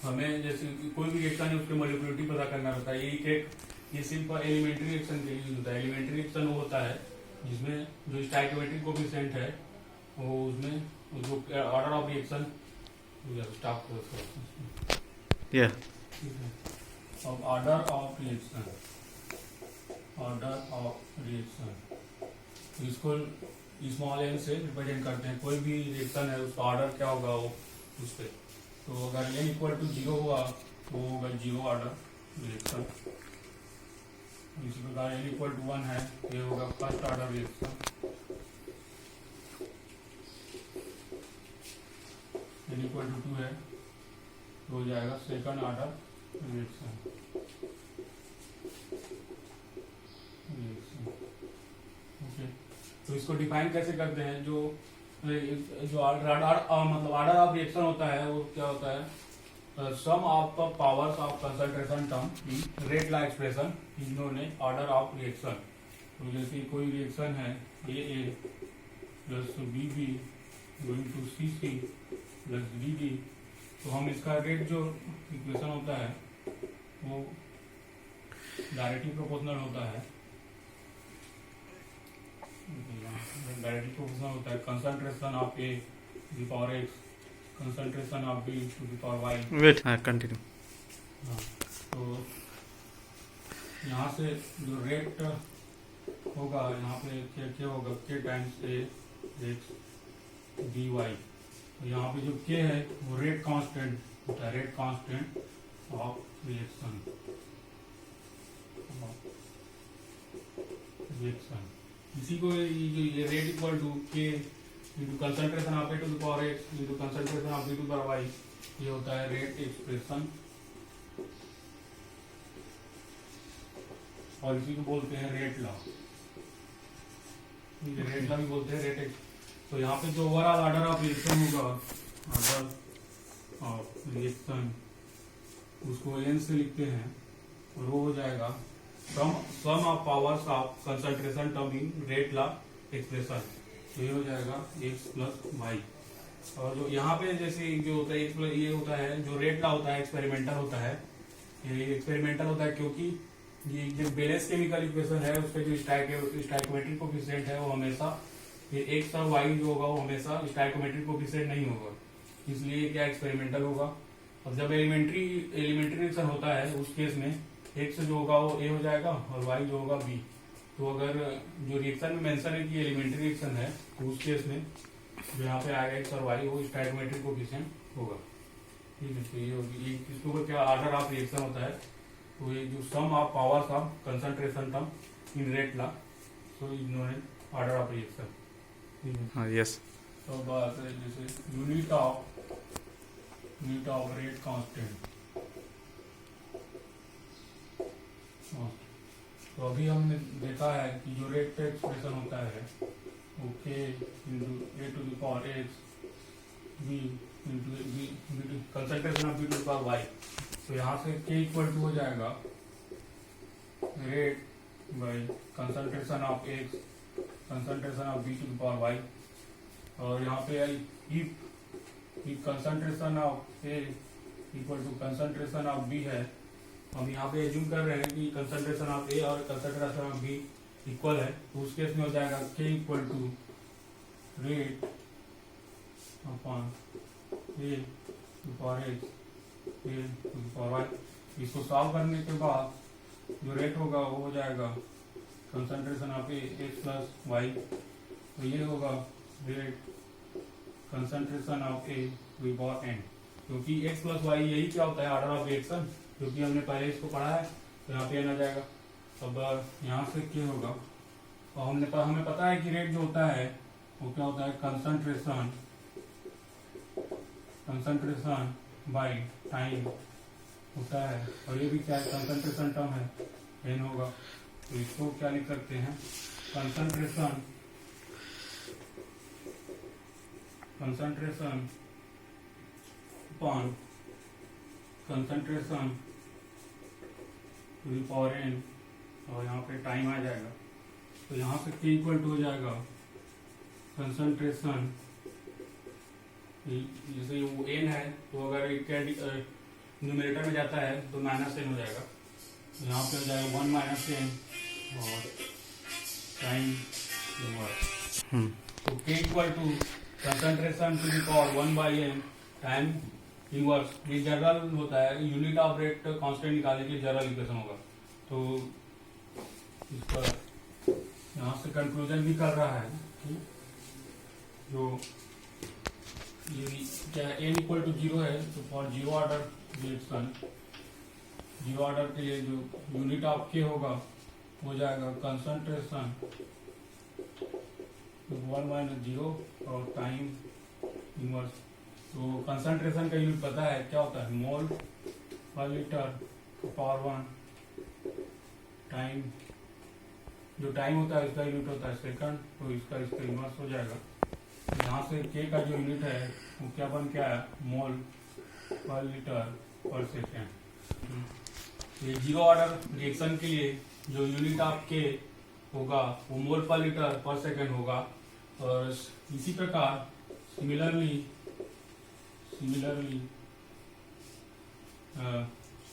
हमें जैसे कोई भी रिएक्शन है उसके मॉलिक्यूलरिटी पता करना रहता है। ये सिंपल एलिमेंट्री रिएक्शन के लिए यूज होता है। एलिमेंट्री रिएक्शन वो होता है जिसमें जो स्टाइकियोमेट्रिक कोएफिशिएंट है वो उसमें जो ऑर्डर ऑफ रिएक्शन स्टॉप अब ऑर्डर ऑफ रिएक्शन इसको स्मॉल एन से रिप्रेजेंट करते हैं। कोई भी रिएक्शन है उसका ऑर्डर क्या होगा वो उस पर, तो अगर n इक्वल टू 0 हुआ तो वो होगा 0 ऑर्डर रिएक्शन। इसी प्रकार n इक्वल टू 1 है ये होगा first order reaction. n equal to 2 है तो हो जाएगा सेकंड ऑर्डर रिएक्शन। ओके, तो इसको डिफाइन कैसे करते हैं? जो मतलब ऑर्डर ऑफ रिएक्शन होता है वो क्या होता है? Sum of the powers of concentration term in rate law expression इन्होंने ऑर्डर ऑफ रिएक्शन। तो जैसे कोई रिएक्शन है A plus B B going to C C plus D D, तो हम इसका रेट जो इक्वेशन होता है वो डायरेक्टली प्रोपोर्शनल होता है। डायरेक्टली प्रोपोर्शनल होता है concentration of A to the power X, concentration of B to the power Y. Wait, continue. तो यहाँ से जो रेट होगा यहाँ पे क्या होगा के टाइम्स ए एक्स डी वाई। तो यहाँ पे जो के है वो रेट कांस्टेंट होता है, रेट कांस्टेंट ऑफ रिएक्शन। इसी को ये rate equal to K into concentration of A to the power X into concentration of B to the power Y, ये होता है रेट एक्सप्रेशन। और इसी को बोलते हैं रेट लॉ। रेट लॉ भी बोलते हैं रेट। तो यहाँ पे जो ओवरऑल ऑर्डर ऑफ रिएक्शन होगा, ऑर्डर ऑफ रिएक्शन उसको एन से लिखते हैं और वो हो जाएगा sum of powers of concentration term in rate law expression. तो ये हो जाएगा एक्स प्लस वाई। और जो यहाँ पे जैसे जो होता है एक्स प्लस ये होता है जो रेट लॉ होता है एक्सपेरिमेंटल होता है। ये एक्सपेरिमेंटल होता है क्योंकि ये जो बैलेंस केमिकल इक्वेशन है उसके जो स्टाइकोमेट्रिक कोएफिशिएंट है वो हमेशा ये एक्स और वाई जो होगा वो हमेशा स्टाइकोमेट्रिक कोएफिशिएंट नहीं होगा, इसलिए क्या एक्सपेरिमेंटल होगा। और जब एलिमेंट्री रिएक्शन होता है उस केस में एक्स जो होगा वो ए हो जाएगा और वाई जो होगा बी। तो अगर जो रिएक्शन में मेंशन है कि एलिमेंट्री रिएक्शन है तो उस केस में जो यहाँ पे आएगा एक्स और वाई वो स्टाइकोमेट्रिक कोएफिशिएंट होगा। ठीक है, तो ये होगी इसको क्या ऑर्डर ऑफ रिएक्शन होता है। तो ये जो sum of powers of concentration term in rate law, so इन्होंने ऑर्डर ऑफ रिएक्शन। हाँ, यस। तो बात है जैसे यूनिट ऑफ रेट कांस्टेंट। तो अभी हमने देखा है कि जो रेट का एक्सप्रेशन होता है वो K into A to the power X B into concentration of B to the power Y. तो यहाँ से के इक्वल टू हो जाएगा rate by concentration of X concentration of B to the power Y. और यहाँ पे if concentration of A equal to concentration of B है, हम यहाँ पे एज्यूम कर रहे हैं कि कंसंट्रेशन ऑफ ए और कंसंट्रेशन ऑफ बी इक्वल है, तो उस केस में हो जाएगा K equal to rate upon A to power X A to power Y. इसको सॉल्व करने के बाद जो रेट होगा वो हो जाएगा concentration of A X plus Y. तो ये होगा rate concentration of A to power N, क्योंकि एक्स प्लस वाई यही क्या होता है ऑर्डर ऑफ रिएक्शन, क्योंकि हमने पहले इसको पढ़ा है। तो यहाँ पे एन आ जाएगा। अब यहाँ से क्या होगा, और हमें पता है कि रेट जो होता है वो क्या होता है कंसंट्रेशन बाय टाइम होता है। और ये भी क्या है कंसंट्रेशन टर्म है एन होगा। तो इसको क्या लिख सकते हैं concentration upon concentration to the power N, और यहाँ पे टाइम आ जाएगा। तो यहाँ से के इक्वल टू हो जाएगा कंसंट्रेशन, जैसे वो एन है तो अगर न्यूमरेटर में जाता है तो -n हो जाएगा। तो यहाँ पे हो जाएगा 1 - n और टाइम इनवर्स। तो k equal to concentration to the power 1/n time inverse. ये जनरल होता है, यूनिट ऑफ रेट कांस्टेंट निकालने के लिए जनरल इक्वेशन होगा। तो इसका यहाँ से कंक्लूजन भी कर रहा है कि जो ये क्या n इक्वल टू 0 है, तो for zero order reaction, zero order के लिए जो यूनिट ऑफ k होगा हो जाएगा कंसंट्रेशन 1 - 0 और टाइम इनवर्स। तो कंसंट्रेशन का यूनिट पता है क्या होता है, मोल पर लीटर पावर 1। टाइम, जो टाइम होता है इसका यूनिट होता है सेकंड, तो इसका इनवर्स हो जाएगा। यहाँ से k का जो यूनिट है वो क्या बन के आया, मोल पर लीटर पर सेकेंड। ये जीरो ऑर्डर रिएक्शन के लिए जो यूनिट ऑफ k होगा वो मोल पर लीटर पर सेकेंड होगा। और इसी प्रकार सिमिलरली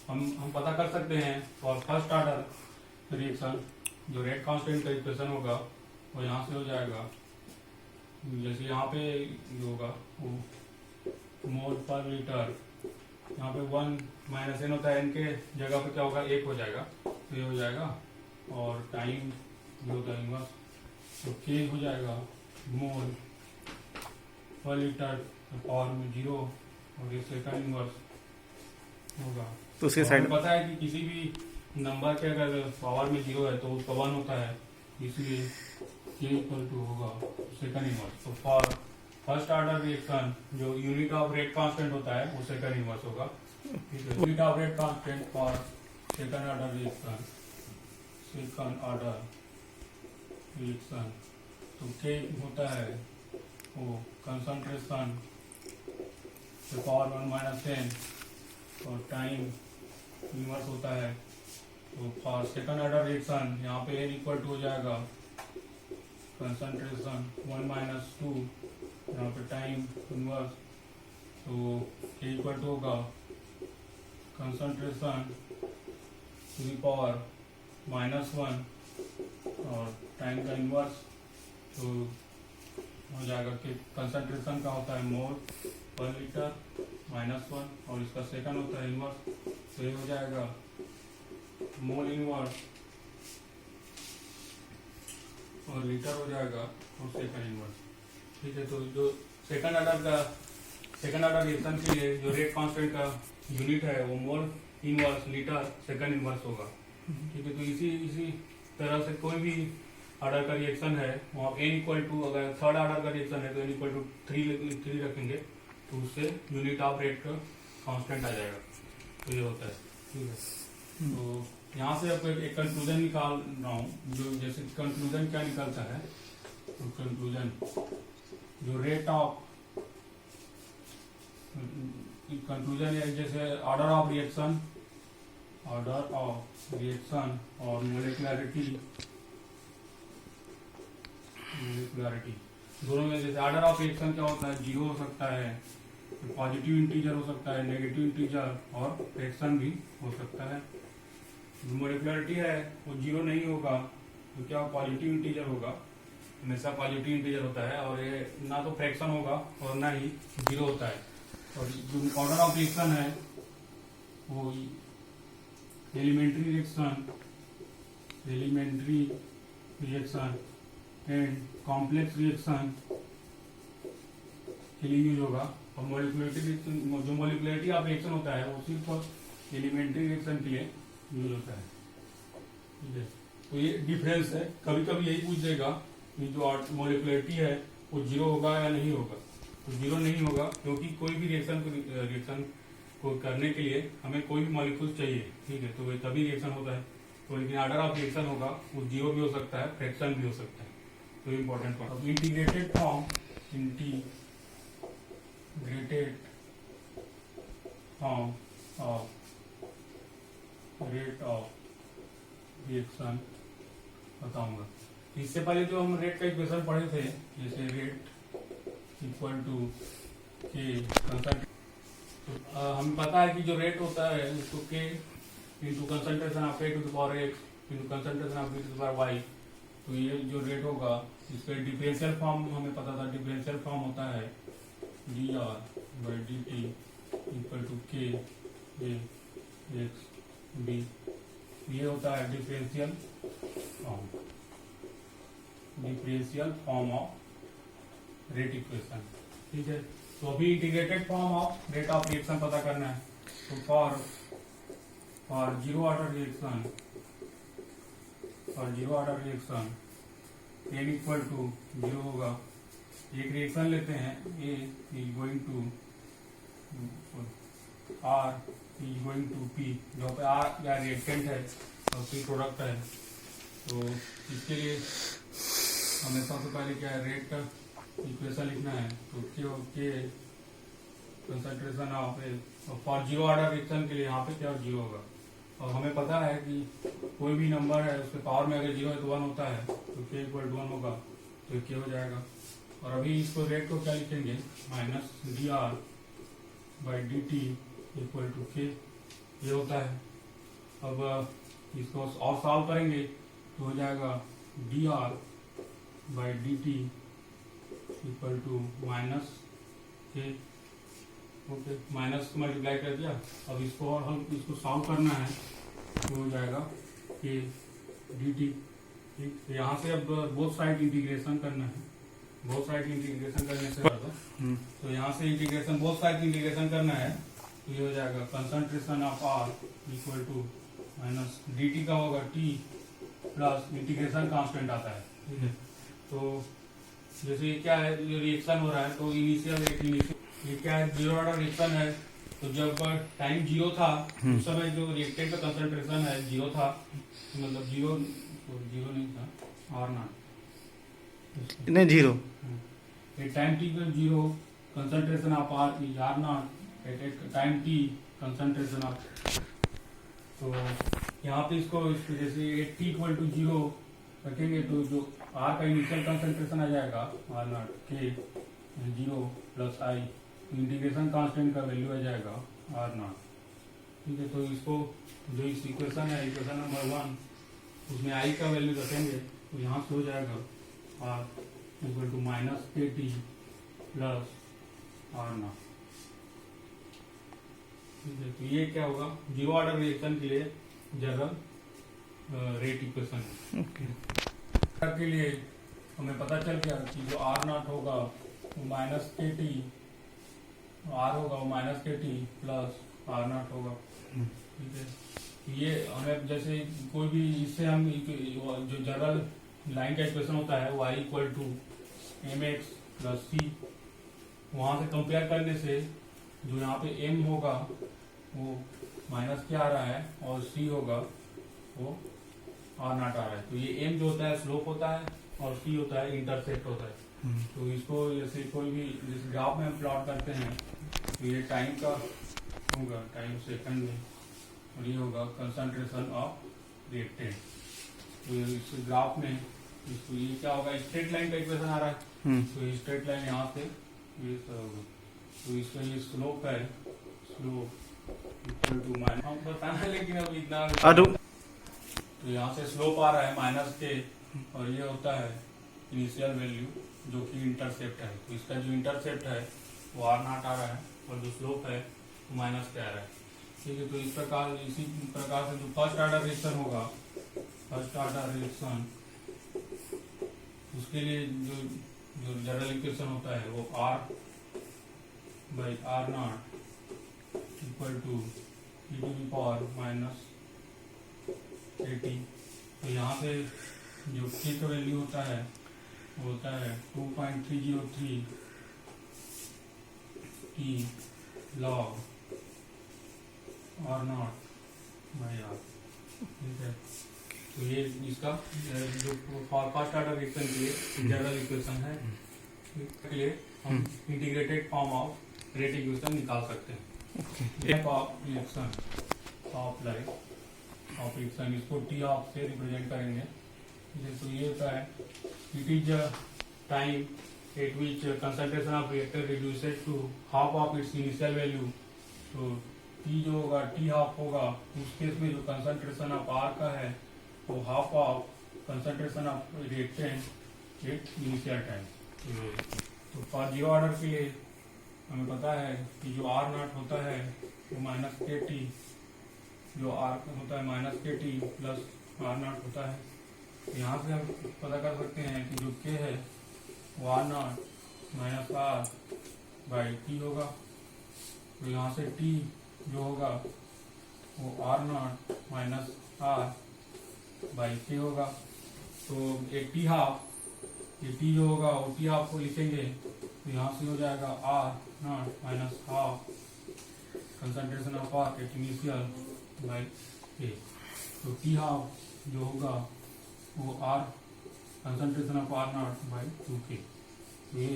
हम पता कर सकते हैं फॉर फर्स्ट ऑर्डर रिएक्शन जो रेट कांस्टेंट का इक्वेशन होगा वो यहाँ से हो जाएगा, जैसे यहाँ पे जो होगा वो मोल पर लीटर, यहाँ पे 1 - n होता है, n के जगह पे क्या होगा, 1 हो जाएगा, तो ये हो जाएगा। और टाइम जो होता है इनवर्स, तो k हो जाएगा मोल पर लीटर पावर में 0 और ये सेकंड इनवर्स होगा। तो उसके साइड पता है कि किसी भी नंबर के अगर पावर में 0 है तो उसका 1 होता है, इसलिए k इक्वल टू होगा सेकंड इनवर्स। तो फॉर फर्स्ट ऑर्डर रिएक्शन जो यूनिट ऑफ रेट कांस्टेंट होता है वो सेकंड इनवर्स होगा। Unit of rate constant for second order reaction, तो k होता है वो कंसंट्रेशन पावर 1 - n और टाइम इनवर्स होता है। तो फॉर सेकंड ऑर्डर रिएक्शन यहाँ पे n इक्वल टू हो जाएगा कंसंट्रेशन 1 - 2, यहाँ पे टाइम इनवर्स, तो k इक्वल टू होगा कंसंट्रेशन टू द पावर -1 और टाइम का इनवर्स, तो हो जाएगा कि कंसंट्रेशन का होता है मोल पर लीटर -1 और इसका सेकंड होता है इनवर्स, तो ये हो जाएगा मोल इनवर्स और लीटर हो जाएगा और सेकंड इनवर्स। ठीक है, तो जो सेकंड ऑर्डर रिएक्शन के लिए जो रेट कांस्टेंट का यूनिट है वो mole inverse litre second inverse होगा। ठीक है, तो इसी तरह से कोई भी ऑर्डर का रिएक्शन है वहाँ n इक्वल टू, अगर थर्ड ऑर्डर का रिएक्शन है तो n इक्वल टू 3 रखेंगे तो उससे यूनिट ऑफ रेट का कांस्टेंट आ जाएगा। तो ये होता है। ठीक है, तो यहाँ से आपको एक कंक्लूजन निकाल रहा हूँ, जो जैसे कंक्लूजन क्या निकलता है, तो कंक्लूजन जो रेट ऑफ कंक्लूजन है जैसे ऑर्डर ऑफ रिएक्शन और मोलिकुलरिटी दोनों में। जैसे ऑर्डर ऑफ रिएक्शन क्या होता है, 0 हो सकता है, पॉजिटिव इंटीजर हो सकता है, नेगेटिव इंटीजर और फ्रैक्शन भी हो सकता है। मोलिकुलरिटी है वो 0 नहीं होगा, तो क्या पॉजिटिव इंटीजर होगा, हमेशा पॉजिटिव इंटीजर होता है, और ये ना तो फ्रैक्शन होगा और ना ही 0 होता है। और जो ऑर्डर ऑफ रिएक्शन है वो elementary reaction and complex reaction के लिए यूज होगा। और जो मोलिकुलरिटी ऑफ रिएक्शन होता है वो सिर्फ एलिमेंट्री रिएक्शन के लिए यूज होता है। ठीक है, तो ये डिफरेंस है। कभी कभी यही पूछ देगा कि जो मोलिकुलरिटी है वो 0 होगा या नहीं होगा, तो 0 नहीं होगा क्योंकि कोई भी रिएक्शन को करने के लिए हमें कोई भी मॉलिक्यूल चाहिए। ठीक है, तो वही तभी रिएक्शन होता है। तो लेकिन ऑर्डर ऑफ रिएक्शन होगा वो 0 भी हो सकता है, फ्रैक्शन भी हो सकता है। तो important point integrated form of rate of reaction बताऊंगा। इससे पहले जो हम रेट का इक्वेशन पढ़े थे, जैसे रेट इक्वल टू के कंसंट्रेशन, हमें पता है कि जो रेट होता है उसको K into concentration of A to the power X into concentration of B to the power Y. तो ये जो रेट होगा इसका डिफरेंशियल फॉर्म हमें पता था। डिफरेंशियल फॉर्म होता है D R by D T equal to K A X B. ये होता है differential form of rate equation. ठीक है, तो अभी integrated form of rate of reaction पता करना है। तो for zero order reaction n equal to zero होगा। एक रिएक्शन लेते हैं A is going to R is going to P, जो पे R या रिएक्टेंट है और P प्रोडक्ट है। तो इसके लिए हमें सबसे पहले क्या है, रेट का इक्वेशन लिखना है। तो के concentration of for zero order reaction के लिए यहाँ पे क्या जीरो होगा। और हमें पता है कि कोई भी नंबर है उसके पावर में अगर जीरो है तो 1 होता है, तो के इक्वल टू 1 होगा, तो के हो जाएगा। और अभी इसको रेट को क्या लिखेंगे, minus D R by D T equal to K, ये होता है। अब इसको और सॉल्व करेंगे तो हो जाएगा D R by D T equal to minus K. Okay, minus multiply कर दिया। अब इसको और हम इसको सॉल्व करना है तो हो जाएगा के डी टी। ठीक, तो यहाँ से अब बोथ साइड इंटीग्रेशन करना है। बोथ साइड इंटीग्रेशन करने से तो यहाँ से इंटीग्रेशन बोथ साइड इंटीग्रेशन करना है तो ये हो जाएगा concentration of R equal to minus D T का होगा टी प्लस इंटीग्रेशन कांस्टेंट आता है। ठीक है, तो जैसे ये क्या है, जो रिएक्शन हो रहा है तो इनिशियल ये क्या है, जीरो ऑर्डर रिएक्शन है। तो जब टाइम जीरो था उस समय जो रिएक्टेंट का कंसंट्रेशन है जीरो था, तो मतलब जीरो नहीं था, आर नॉट नहीं जीरो, टाइम टी पर zero concentration of R is R naught at time T concentration of. तो यहाँ पे इसको जैसे टी इक्वल टू जीरो रखेंगे तो जो आर का इनिशियल कंसंट्रेशन आ जाएगा आर नॉट के जीरो प्लस आई, इंटीग्रेशन कांस्टेंट का वैल्यू आ जाएगा आर नॉट। ठीक है, तो इसको जो इस इक्वेशन है इक्वेशन नंबर 1 उसमें आई का वैल्यू रखेंगे तो यहाँ से हो जाएगा are equal to minus K T plus are not. ठीक है, तो ये क्या होगा, जीरो ऑर्डर रिएक्शन के लिए जनरल रेट इक्वेशन है। ओके, के लिए हमें पता चल गया कि जो आर नॉट होगा वो माइनस के टी, आर होगा वो minus K T plus are not होगा। ठीक है, ये हमें जैसे कोई भी इससे हम जो जनरल लाइन का इक्वेशन होता है y equal to M X plus C, वहाँ से कंपेयर करने से जो यहाँ पे m होगा वो माइनस क्या आ रहा है और c होगा वो आर नॉट आ रहा है। तो ये m जो होता है स्लोप होता है और c होता है इंटरसेप्ट होता है। तो इसको जैसे कोई भी जिस ग्राफ में हम प्लॉट करते हैं तो ये टाइम का होगा, टाइम सेकंड में, और ये होगा कंसंट्रेशन ऑफ रिएक्टेंट। तो इस ग्राफ में इसको ये क्या होगा, स्ट्रेट लाइन का इक्वेशन आ रहा है। तो स्ट्रेट लाइन यहाँ से ये होगा, तो इसका ये स्लोप है, स्लोप इक्वल टू माइनस, हम बताना लेकिन अब इतना तो यहाँ से स्लोप आ रहा है माइनस के, और ये होता है इनिशियल वैल्यू जो कि इंटरसेप्ट है। तो इसका जो इंटरसेप्ट है वो आर नॉट आ रहा है और जो स्लोप है वो माइनस के आ रहा है। ठीक है, तो इसी प्रकार से जो फर्स्ट ऑर्डर रिएक्शन होगा, फर्स्ट ऑर्डर रिएक्शन उसके लिए जो जनरल इक्वेशन होता है वो R by R naught equal to E to the power minus K T. तो यहाँ से जो के का वैल्यू होता है वो होता है 2.303 T log R naught by R. ठीक है, तो ये इसका जो फर्स्ट ऑर्डर रिएक्शन के लिए जनरल इक्वेशन है। इसके लिए हम integrated form of rate equation निकाल सकते हैं। ऑफ रिएक्शन ऑफ रिएक्शन इसको टी ऑफ से रिप्रेजेंट करेंगे। तो ये होता है it is time eight which concentration of reactor reduces to half of its initial value तो टी जो होगा टी हाफ होगा, उस केस में जो कंसंट्रेशन ऑफ आर का है वो half of concentration of reactant at initial time. तो फॉर जीरो ऑर्डर के लिए हमें पता है कि जो आर नॉट होता है वो माइनस के टी, जो आर होता है minus K T plus are not होता है। यहाँ से हम पता कर सकते हैं कि जो के है वो R naught minus R by T होगा। तो यहाँ से टी जो होगा वो R naught minus R by K होगा। तो एक टी हाफ, ये टी जो होगा वो टी हाफ को लिखेंगे, तो यहाँ से हो जाएगा R naught minus half concentration of R at initial by K. तो टी हाफ जो होगा वो R concentration of R naught by 2k। ये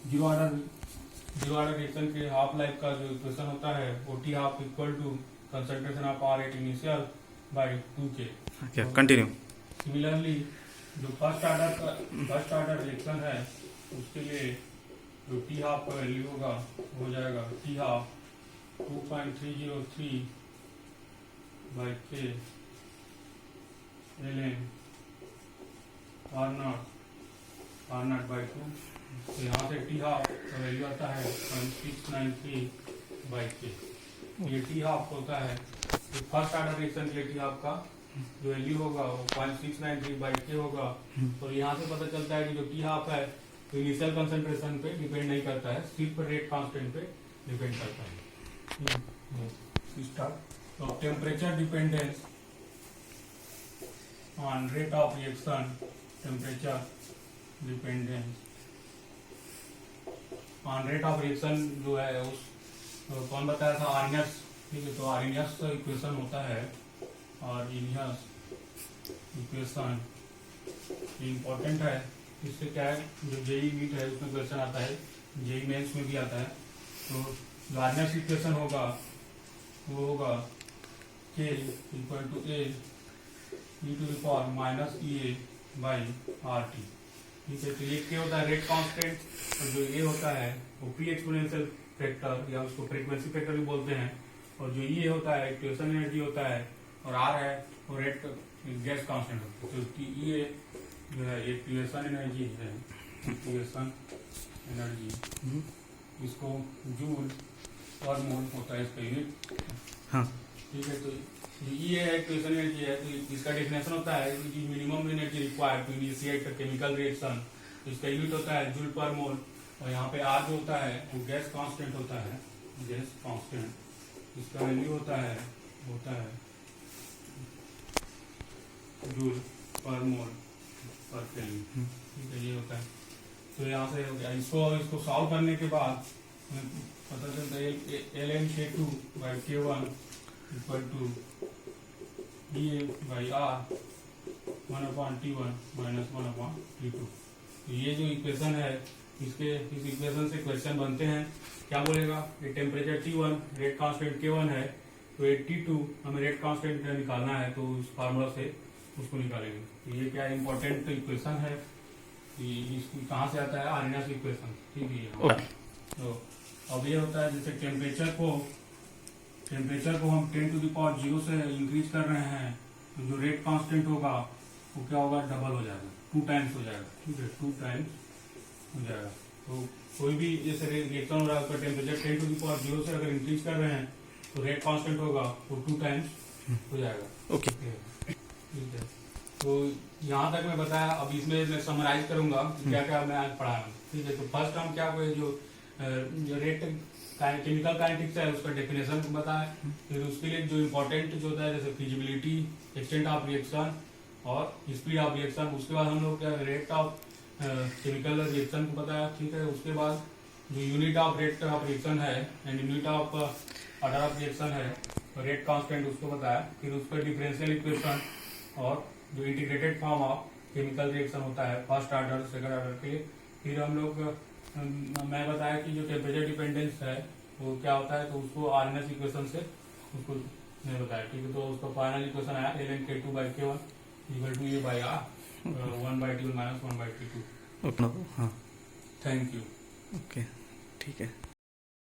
जीरो ऑर्डर रिएक्शन के हाफ लाइफ का जो इक्वेशन होता है वो T half equal to concentration of R at initial by 2k। Yeah, continue. Similarly जो फर्स्ट ऑर्डर रिएक्शन है उसके लिए जो टी हाफ का वैल्यू होगा हो जाएगा टी हाफ 2.303 बाई के ln आर नॉट बाई 2। तो यहाँ से टी हाफ का वैल्यू आता है 0.693 बाई के। ये टी हाफ होता है तो फर्स्ट ऑर्डर रिएक्शन के लिए टी हाफ का जो वैल्यू होगा वो 0.693 बाई के होगा। तो यहाँ से पता चलता है कि जो टी हाफ है तो इनिशियल कंसंट्रेशन पे डिपेंड नहीं करता है, सिर्फ रेट कांस्टेंट पे डिपेंड करता है। तो temperature dependence on rate of reaction, temperature dependence on rate of reaction जो है उस तो कौन बताया था, आर्नियस। ठीक है, तो आर्नियस इक्वेशन होता है और इनियस इक्वेशन इम्पोर्टेंट है। इससे क्या है, जो जेई नीट है उसमें क्वेश्चन आता है, जेई मेंस में भी आता है। तो जो आर्नियस इक्वेशन होगा वो होगा K equal to A E to the power minus E A by R T. ठीक है, तो ये क्या होता है, रेट कांस्टेंट, और जो ए होता है वो प्री एक्सपोनेंशियल फैक्टर या उसको फ्रीक्वेंसी फैक्टर भी बोलते हैं, और जो ई होता है एक्टिवेशन एनर्जी होता है, और आर है वो रेट गैस कांस्टेंट होता है। तो ई जो है एक्टिवेशन एनर्जी है, एक्टिवेशन एनर्जी, इसको जूल पर मोल होता है इसका यूनिट। हाँ, ठीक है, तो ये एक्टिवेशन एनर्जी है, तो इसका डेफिनेशन होता है कि minimum energy required to initiate a chemical reaction. तो इसका यूनिट होता है जूल पर मोल, और यहाँ पे आर जो होता है वो गैस कांस्टेंट होता है, गैस कांस्टेंट। इसका वैल्यू होता है जूल पर मोल पर केल्विन। ठीक है, ये होता है। तो यहाँ से हो गया, इसको सॉल्व करने के बाद पता चलता है ln K2 by K1 equal to A by R 1/T1 minus 1/T2। तो ये जो इक्वेशन है इस इक्वेशन से क्वेश्चन बनते हैं। क्या बोलेगा, ये temperature T1 rate constant K1 है, तो ये T2 हमें रेट कांस्टेंट निकालना है, तो उस फार्मूला से उसको निकालेंगे। तो ये क्या इम्पोर्टेंट इक्वेशन है, इसको कहाँ से आता है, आर्नियस इक्वेशन। ठीक है, तो अब ये होता है जैसे टेम्परेचर को हम 10 टू द पावर 0 से इंक्रीज कर रहे हैं, तो जो रेट कांस्टेंट होगा वो क्या होगा, डबल हो जाएगा, 2 टाइम्स हो जाएगा। ठीक है, 2 टाइम्स हो जाएगा। तो कोई भी जैसे रिएक्शन हो रहा है, टेम्परेचर 10 टू द पावर 0 से अगर इंक्रीज कर रहे हैं तो रेट कांस्टेंट होगा वो 2 टाइम्स हो जाएगा। ओके, ठीक है, तो यहाँ तक मैं बताया। अब इसमें मैं समराइज करूंगा क्या क्या मैं आज पढ़ाया। ठीक है, तो फर्स्ट हम क्या हुए, जो रेट केमिकल काइनेटिक्स है उसका डेफिनेशन बताया। फिर उसके लिए जो इम्पोर्टेंट जो होता है जैसे फिजिबिलिटी, एक्सटेंट ऑफ रिएक्शन और स्पीड ऑफ रिएक्शन। उसके बाद हम लोग क्या रेट ऑफ केमिकल रिएक्शन को बताया। ठीक है, उसके बाद जो unit of rate of reaction है and unit of order of reaction है, रेट कांस्टेंट उसको बताया। फिर उसका डिफरेंशियल इक्वेशन और जो integrated form of chemical reaction होता है फर्स्ट ऑर्डर सेकंड ऑर्डर के। फिर हम लोग मैं बताया कि जो टेम्परेचर डिपेंडेंस है वो क्या होता है, तो उसको आर्नियस इक्वेशन से उसको मैं बताया। ठीक है, तो उसका फाइनल इक्वेशन आया ln K2 by K1 equal to A by R 1/T1 minus 1/T2। Okay, हाँ, थैंक यू। ओके, ठीक है।